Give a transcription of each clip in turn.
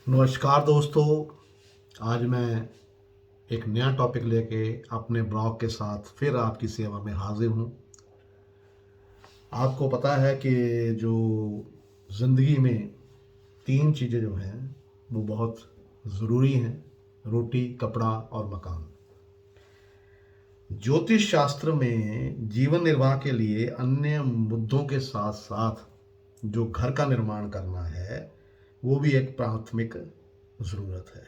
नमस्कार दोस्तों। आज मैं एक नया टॉपिक लेके अपने ब्लॉग के साथ फिर आपकी सेवा में हाजिर हूँ। आपको पता है कि जो ज़िंदगी में तीन चीज़ें जो हैं वो बहुत ज़रूरी हैं: रोटी, कपड़ा और मकान। ज्योतिष शास्त्र में जीवन निर्वाह के लिए अन्य मुद्दों के साथ साथ जो घर का निर्माण करना है वो भी एक प्राथमिक ज़रूरत है।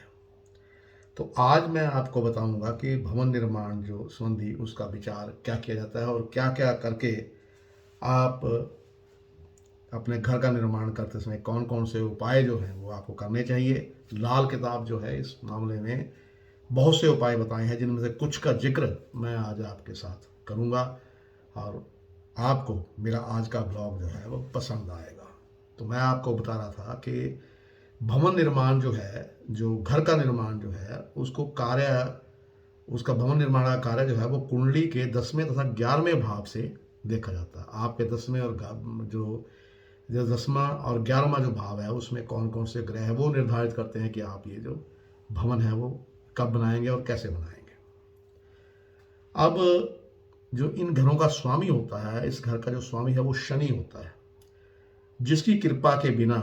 तो आज मैं आपको बताऊंगा कि भवन निर्माण जो संबंधी उसका विचार क्या किया जाता है और क्या क्या करके आप अपने घर का निर्माण करते समय कौन कौन से उपाय जो हैं वो आपको करने चाहिए। लाल किताब जो है इस मामले में बहुत से उपाय बताए हैं, जिनमें से कुछ का जिक्र मैं आज आपके साथ करूंगा और आपको मेरा आज का ब्लॉग जो है वो पसंद आएगा। तो मैं आपको बता रहा था कि भवन निर्माण जो है, जो घर का निर्माण जो है, उसको कार्य उसका भवन निर्माण का कार्य जो है वो कुंडली के 10वें तथा 11वें भाव से देखा जाता है। आपके 10वें और जो जो 10वां और 11वां जो भाव है उसमें कौन कौन से ग्रह है वो निर्धारित करते हैं कि आप ये जो भवन है वो कब बनाएंगे और कैसे बनाएंगे। अब जो इन घरों का स्वामी होता है, इस घर का जो स्वामी है वो शनि होता है, जिसकी कृपा के बिना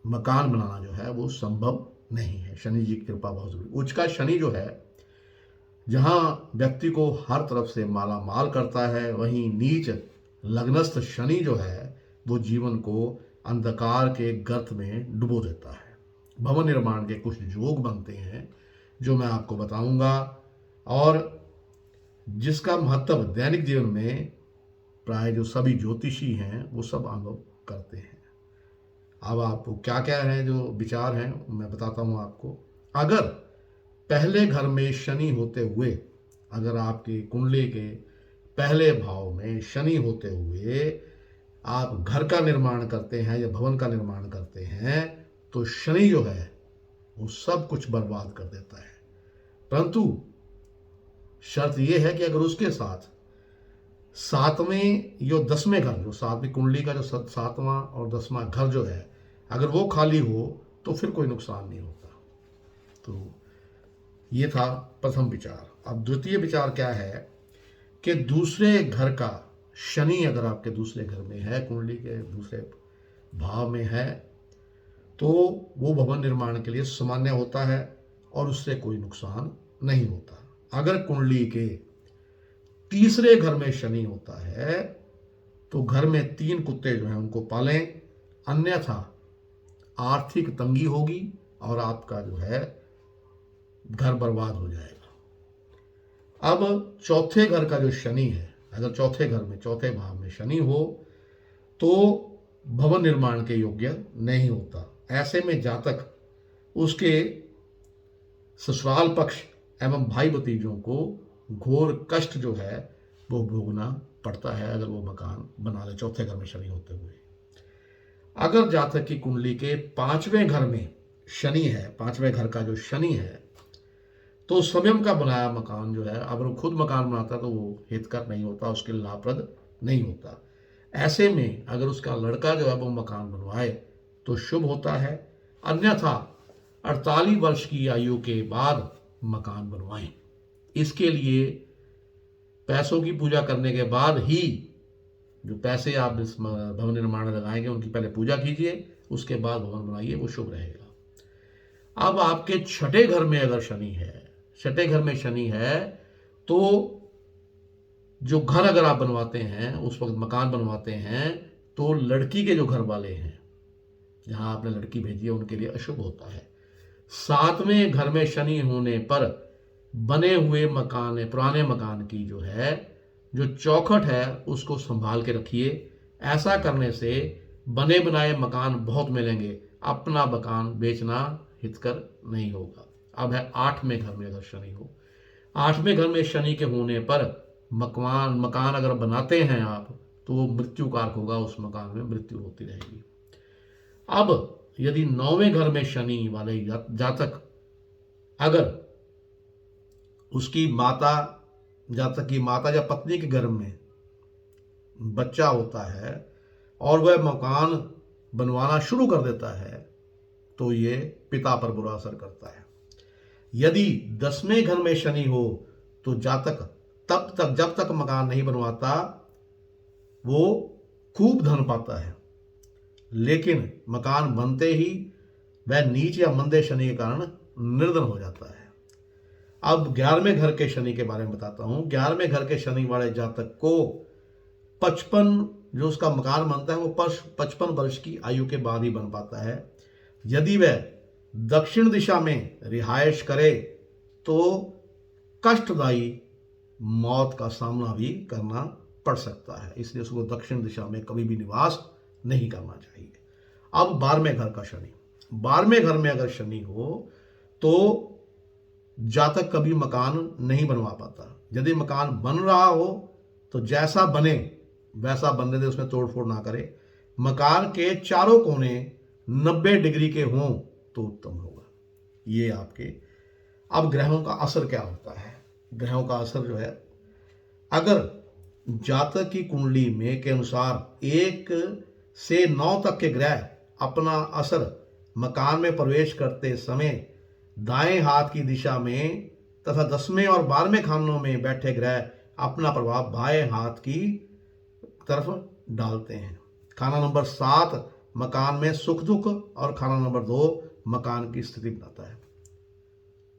मकान बनाना जो है वो संभव नहीं है। शनि जी की कृपा बहुत जरूरी। उच्च का शनि जो है, जहां व्यक्ति को हर तरफ से माला माल करता है, वहीं नीच लग्नस्थ शनि जो है वो जीवन को अंधकार के गर्त में डुबो देता है। भवन निर्माण के कुछ योग बनते हैं जो मैं आपको बताऊंगा और जिसका महत्व दैनिक जीवन में प्राय जो सभी ज्योतिषी हैं वो सब अनुभव करते हैं। अब आपको क्या क्या है जो विचार हैं मैं बताता हूँ आपको। अगर पहले घर में शनि होते हुए, अगर आपकी कुंडली के पहले भाव में शनि होते हुए आप घर का निर्माण करते हैं या भवन का निर्माण करते हैं, तो शनि जो है वो सब कुछ बर्बाद कर देता है। परंतु शर्त यह है कि अगर उसके साथ सातवें या 10वें घर, जो सातवीं कुंडली का जो सातवां और 10वां घर जो है, अगर वो खाली हो तो फिर कोई नुकसान नहीं होता। तो ये था प्रथम विचार। अब द्वितीय विचार क्या है कि दूसरे घर का शनि अगर आपके दूसरे घर में है, कुंडली के दूसरे भाव में है, तो वो भवन निर्माण के लिए सामान्य होता है और उससे कोई नुकसान नहीं होता। अगर कुंडली के तीसरे घर में शनि होता है तो घर में 3 कुत्ते जो हैं उनको पालें, अन्यथा आर्थिक तंगी होगी और आपका जो है घर बर्बाद हो जाएगा। अब चौथे घर का जो शनि है, अगर चौथे घर में चौथे भाव में शनि हो तो भवन निर्माण के योग्य नहीं होता। ऐसे में जातक उसके ससुराल पक्ष एवं भाई भतीजों को घोर कष्ट जो है वो भोगना पड़ता है अगर वो मकान बना ले चौथे घर में शनि होते हुए। अगर जातक की कुंडली के 5वें घर में शनि है, 5वें घर का जो शनि है, तो स्वयं का बनाया मकान जो है, अगर वो खुद मकान बनाता है तो वो हितकर नहीं होता, उसके लिए लाभप्रद नहीं होता। ऐसे में अगर उसका लड़का जो है वो मकान बनवाए तो शुभ होता है, अन्यथा 48 वर्ष की आयु के बाद मकान बनवाएं। इसके लिए पैसों की पूजा करने के बाद ही, जो पैसे आप इस भवन निर्माण में लगाएंगे उनकी पहले पूजा कीजिए, उसके बाद भवन बनाइए, वो शुभ रहेगा। अब आपके छठे घर में अगर शनि है, छठे घर में शनि है, तो जो घर अगर आप बनवाते हैं, उस वक्त मकान बनवाते हैं, तो लड़की के जो घर वाले हैं, जहां आपने लड़की भेजी है, उनके लिए अशुभ होता है। 7वें घर में शनि होने पर बने हुए मकान, पुराने मकान की जो है जो चौखट है उसको संभाल के रखिए। ऐसा करने से बने बनाए मकान बहुत मिलेंगे, अपना मकान बेचना हितकर नहीं होगा। अब है 8वें घर में अगर शनि हो, 8वें घर में शनि के होने पर मकान अगर बनाते हैं आप तो वो मृत्यु कारक होगा, उस मकान में मृत्यु होती रहेगी। अब यदि 9वें घर में शनि वाले जातक, अगर उसकी माता, जातक की माता या पत्नी के गर्भ में बच्चा होता है और वह मकान बनवाना शुरू कर देता है, तो ये पिता पर बुरा असर करता है। यदि 10वें घर में शनि हो तो जातक जब तक मकान नहीं बनवाता वो खूब धन पाता है, लेकिन मकान बनते ही वह नीच या मंदे शनि के कारण निर्धन हो जाता है। अब 11वें घर के शनि के बारे में बताता हूं। 11वें घर के शनि वाले जातक को 55 जो उसका मकान बनता है वो 55 वर्ष की आयु के बाद ही बन पाता है। यदि वह दक्षिण दिशा में रिहायश करे तो कष्टदायी मौत का सामना भी करना पड़ सकता है, इसलिए उसको दक्षिण दिशा में कभी भी निवास नहीं करना चाहिए। अब 12वें घर का शनि। 12वें घर में अगर शनि हो तो जातक कभी मकान नहीं बनवा पाता। यदि मकान बन रहा हो तो जैसा बने वैसा बनने दे, उसमें तोड़ फोड़ ना करे। मकान के चारों कोने 90 डिग्री के हों तो उत्तम होगा। ये आपके। अब ग्रहों का असर क्या होता है? ग्रहों का असर जो है, अगर जातक की कुंडली में के अनुसार 1 से 9 तक के ग्रह अपना असर मकान में प्रवेश करते समय दाएं हाथ की दिशा में तथा 10वें और 12वें खानों में बैठे ग्रह अपना प्रभाव बाएं हाथ की तरफ डालते हैं। खाना नंबर 7 मकान में सुख दुख और खाना नंबर 2 मकान की स्थिति बनाता है।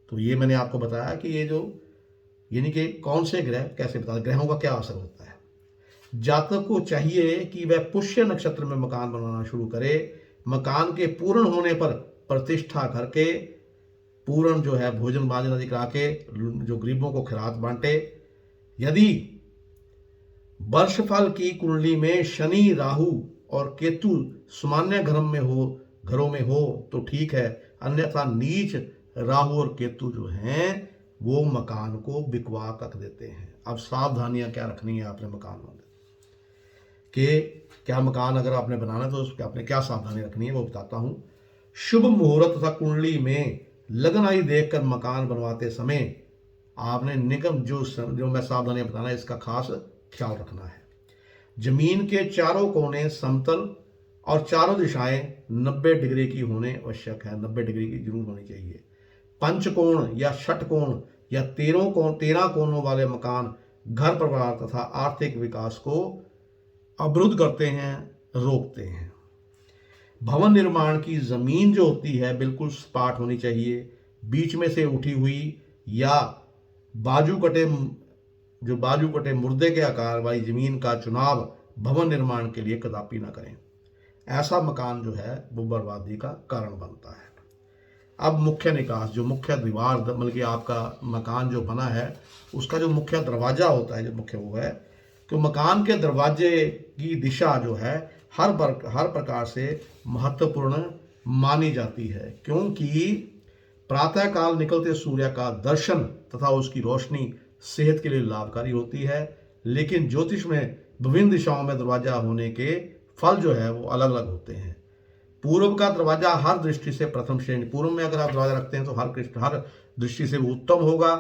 तो ये मैंने आपको बताया कि ये जो यानी कि कौन से ग्रह कैसे बताते, ग्रहों का क्या असर होता है। जातक को चाहिए कि वह पुष्य नक्षत्र में मकान बनाना शुरू करे। मकान के पूर्ण होने पर प्रतिष्ठा करके पूर्ण जो है भोजन भाजन आदि करा के जो गरीबों को खिरात बांटे। यदि वर्षफल की कुंडली में शनि राहु और केतु सामान्य घरों में हो तो ठीक है, अन्यथा नीच राहु और केतु जो हैं वो मकान को बिकवा कर देते हैं। अब सावधानियां क्या रखनी है आपने मकान में कि क्या मकान अगर आपने बनाना है तो उसके आपने क्या सावधानी रखनी है वो बताता हूं। शुभ मुहूर्त तथा कुंडली में लगन आदि देखकर मकान बनवाते समय आपने निगम जो मैं सावधानियां बताना है इसका खास ख्याल रखना है। जमीन के चारों कोने समतल और चारों दिशाएं 90 डिग्री की होने आवश्यक है। 90 डिग्री की जरूर होनी चाहिए। पंचकोण या षटकोण या 13 कोणों वाले मकान घर परिवार तथा आर्थिक विकास को अवरुद्ध करते हैं, रोकते हैं। भवन निर्माण की जमीन जो होती है बिल्कुल सपाट होनी चाहिए। बीच में से उठी हुई या बाजू कटे मुर्दे के आकार वाली जमीन का चुनाव भवन निर्माण के लिए कदापि ना करें। ऐसा मकान जो है वो बर्बादी का कारण बनता है। अब मुख्य निकास, जो मुख्य दीवार बल्कि आपका मकान जो बना है उसका जो मुख्य दरवाजा होता है, जो मुख्य वो है कि मकान के दरवाजे की दिशा जो है हर प्रकार से महत्वपूर्ण मानी जाती है, क्योंकि प्रातःकाल निकलते सूर्य का दर्शन तथा उसकी रोशनी सेहत के लिए लाभकारी होती है। लेकिन ज्योतिष में विभिन्न दिशाओं में दरवाजा होने के फल जो है वो अलग अलग होते हैं। पूर्व का दरवाजा हर दृष्टि से प्रथम श्रेणी, पूर्व में अगर आप दरवाजा रखते हैं तो हर दृष्टि से वो उत्तम होगा,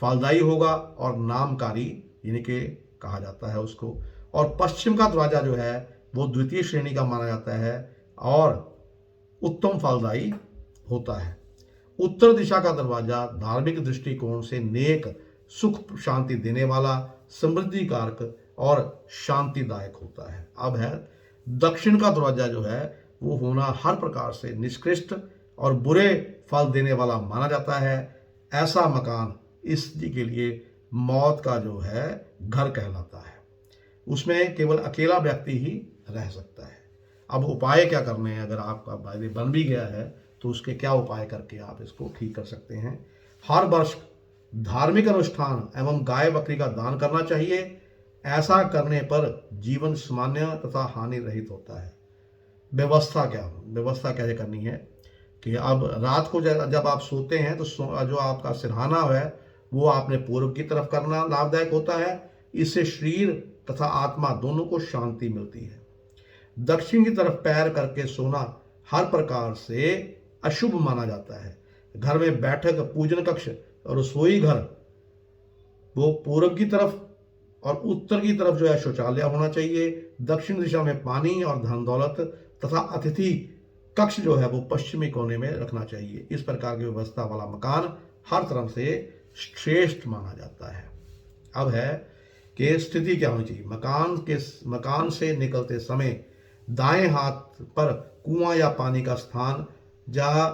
फलदायी होगा और नामकारी यानी कि कहा जाता है उसको। और पश्चिम का दरवाजा जो है वो द्वितीय श्रेणी का माना जाता है और उत्तम फलदायी होता है। उत्तर दिशा का दरवाजा धार्मिक दृष्टिकोण से नेक, सुख शांति देने वाला, समृद्धि कारक और शांतिदायक होता है। अब है दक्षिण का दरवाजा जो है वो होना हर प्रकार से निष्कृष्ट और बुरे फल देने वाला माना जाता है। ऐसा मकान इस के लिए मौत का जो है घर कहलाता है। उसमें केवल अकेला व्यक्ति ही रह सकता है। अब उपाय क्या करने हैं? अगर आपका बाइबल बन भी गया है तो उसके क्या उपाय करके आप इसको ठीक कर सकते हैं? हर वर्ष धार्मिक अनुष्ठान एवं गाय बकरी का दान करना चाहिए। ऐसा करने पर जीवन सामान्य तथा हानि रहित होता है। व्यवस्था कैसे करनी है कि अब रात को जब आप सोते हैं तो जो आपका सिरहाना है वो आपने पूर्व की तरफ करना लाभदायक होता है। इससे शरीर तथा आत्मा दोनों को शांति मिलती है। दक्षिण की तरफ पैर करके सोना हर प्रकार से अशुभ माना जाता है। घर में बैठक, पूजन कक्ष और रसोई घर वो पूर्व की तरफ और उत्तर की तरफ जो है शौचालय होना चाहिए। दक्षिण दिशा में पानी और धन दौलत तथा अतिथि कक्ष जो है वो पश्चिमी कोने में रखना चाहिए। इस प्रकार की व्यवस्था वाला मकान हर तरह से श्रेष्ठ माना जाता है। अब है कि स्थिति क्या होनी चाहिए। मकान से निकलते समय दाएं हाथ पर कुआं या पानी का स्थान, जहां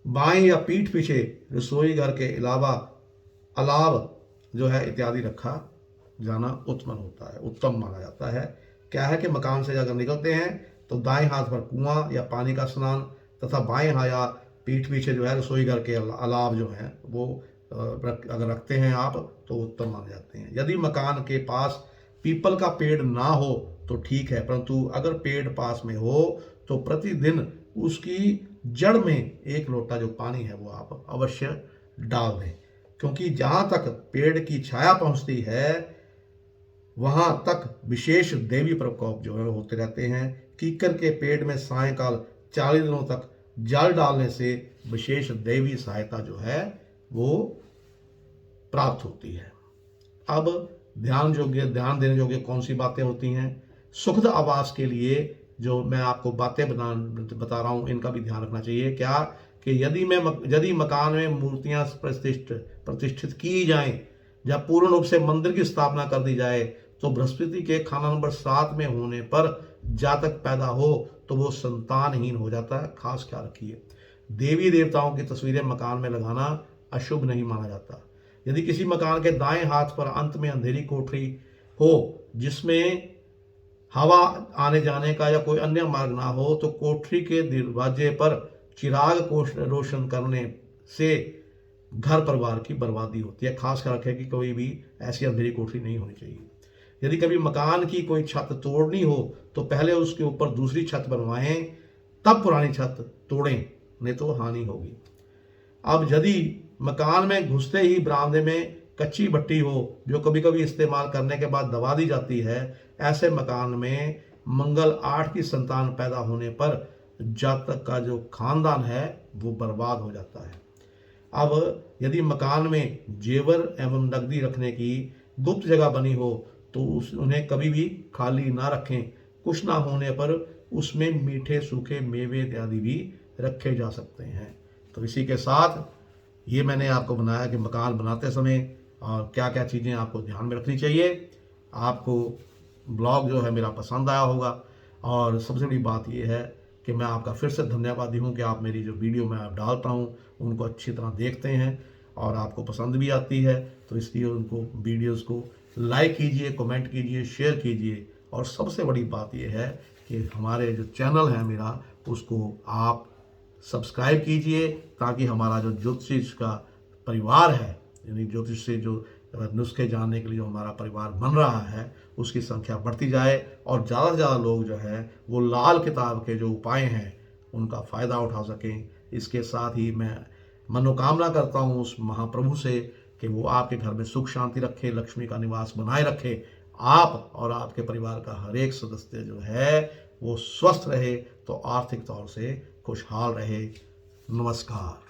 बाएं या पीठ पीछे रसोई घर के अलावा अलाव जो है इत्यादि रखा जाना उत्तम माना जाता है। क्या है कि मकान से अगर निकलते हैं तो दाएं हाथ पर कुआं या पानी का स्नान तथा बाएं हाथ या पीठ पीछे जो है रसोई घर के अलाव जो है वो अगर रखते हैं आप तो उत्तम माने जाते हैं। यदि मकान के पास पीपल का पेड़ ना हो तो ठीक है, परंतु अगर पेड़ पास में हो तो प्रतिदिन उसकी जड़ में 1 लोटा जो पानी है वो आप अवश्य डाल दें, क्योंकि जहाँ तक पेड़ की छाया पहुँचती है वहाँ तक विशेष देवी प्रकोप जो है होते रहते हैं। कीकर के पेड़ में सायंकाल 40 दिनों तक जल डालने से विशेष देवी सहायता जो है वो प्राप्त होती है। अब ध्यान देने योग्य कौन सी बातें होती हैं। सुखद आवास के लिए जो मैं आपको बातें बता रहा हूँ इनका भी ध्यान रखना चाहिए। क्या कि यदि मकान में मूर्तियां प्रतिष्ठित की जाएं या पूर्ण रूप से मंदिर की स्थापना कर दी जाए तो बृहस्पति के खाना नंबर 7 में होने पर जातक पैदा हो तो वो संतानहीन हो जाता है। खास ख्याल रखिए। देवी देवताओं की तस्वीरें मकान में लगाना अशुभ नहीं माना जाता। यदि किसी मकान के दाएं हाथ पर अंत में अंधेरी कोठरी हो जिसमें हवा आने जाने का या कोई अन्य मार्ग ना हो तो कोठरी के दरवाजे पर चिराग को रोशन करने से घर परिवार की बर्बादी होती है। खास कर रखें कि कोई भी ऐसी अंधेरी कोठरी नहीं होनी चाहिए। यदि कभी मकान की कोई छत तोड़नी हो तो पहले उसके ऊपर दूसरी छत बनवाएं, तब पुरानी छत तोड़ें, नहीं तो हानि होगी। अब यदि मकान में घुसते ही बरामदे में कच्ची भट्टी हो जो कभी कभी इस्तेमाल करने के बाद दबा दी जाती है, ऐसे मकान में मंगल 8 की संतान पैदा होने पर जातक का जो खानदान है वो बर्बाद हो जाता है। अब यदि मकान में जेवर एवं नकदी रखने की गुप्त जगह बनी हो तो उन्हें कभी भी खाली ना रखें। कुछ ना होने पर उसमें मीठे सूखे मेवे इत्यादि भी रखे जा सकते हैं। तो इसी के साथ ये मैंने आपको बनाया कि मकान बनाते समय और क्या क्या चीज़ें आपको ध्यान में रखनी चाहिए। आपको ब्लॉग जो है मेरा पसंद आया होगा और सबसे बड़ी बात ये है कि मैं आपका फिर से धन्यवादी हूँ कि आप मेरी जो वीडियो मैं आप डालता हूँ उनको अच्छी तरह देखते हैं और आपको पसंद भी आती है। तो इसलिए उनको वीडियोज़ को लाइक कीजिए, कमेंट कीजिए, शेयर कीजिए और सबसे बड़ी बात यह है कि हमारे जो चैनल है मेरा उसको आप सब्सक्राइब कीजिए ताकि हमारा जो ज्योतिष का परिवार है, यानी ज्योतिष से जो नुस्खे जानने के लिए जो हमारा परिवार बन रहा है उसकी संख्या बढ़ती जाए और ज़्यादा से ज़्यादा लोग जो है वो लाल किताब के जो उपाय हैं उनका फ़ायदा उठा सकें। इसके साथ ही मैं मनोकामना करता हूँ उस महाप्रभु से कि वो आपके घर में सुख शांति रखे, लक्ष्मी का निवास बनाए रखे, आप और आपके परिवार का हर एक सदस्य जो है वो स्वस्थ रहे तो आर्थिक तौर से खुशहाल रहे। नमस्कार।